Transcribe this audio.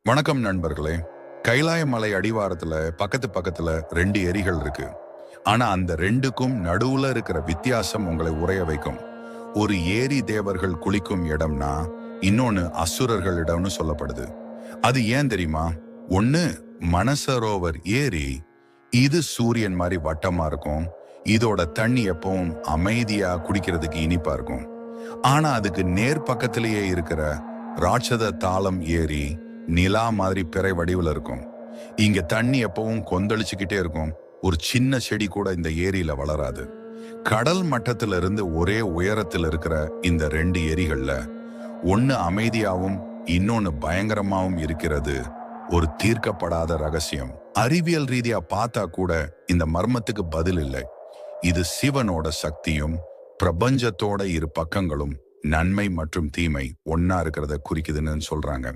வணக்கம் நண்பர்களே. கைலாய மலை அடிவாரத்துல பக்கத்துல ரெண்டு ஏரிகள் இருக்கு. ஆனா அந்த ரெண்டுக்கும் நடுவுல இருக்கிற வித்தியாசம் உங்களை உறைய வைக்கும். ஒரு ஏரி தேவர்கள் குளிக்கும் இடம்னா இன்னொன்னு அசுரர்கள் இடம்னு சொல்லப்படுது. அது ஏன் தெரியுமா? ஒண்ணு மனசரோவர் ஏரி. இது சூரியன் மாதிரி வட்டமா இருக்கும். இதோட தண்ணி எப்பவும் அமைதியா குடிக்கிறதுக்கு இனிப்பா இருக்கும். ஆனா அதுக்கு நேர் பக்கத்திலேயே இருக்கிற ராட்சத தாளம் ஏரி நிலா மாதிரி பிறை வடிவுல இருக்கும். இங்க தண்ணி எப்பவும் கொந்தளிச்சுக்கிட்டே இருக்கும். ஒரு சின்ன செடி கூட இந்த ஏரியில வளராது. கடல் மட்டத்துல இருந்து ஒரே உயரத்தில் இருக்கிற இந்த ரெண்டு ஏரிகள்ல ஒண்ணு அமைதியாவும் இன்னொன்னு பயங்கரமாவும் இருக்கிறது ஒரு தீர்க்கப்படாத ரகசியம். அறிவியல் ரீதியா பார்த்தா கூட இந்த மர்மத்துக்கு பதில் இல்லை. இது சிவனோட சக்தியும் பிரபஞ்சத்தோட இரு பக்கங்களும் நன்மை மற்றும் தீமை ஒன்னா இருக்கிறத குறிக்குதுன்னு சொல்றாங்க.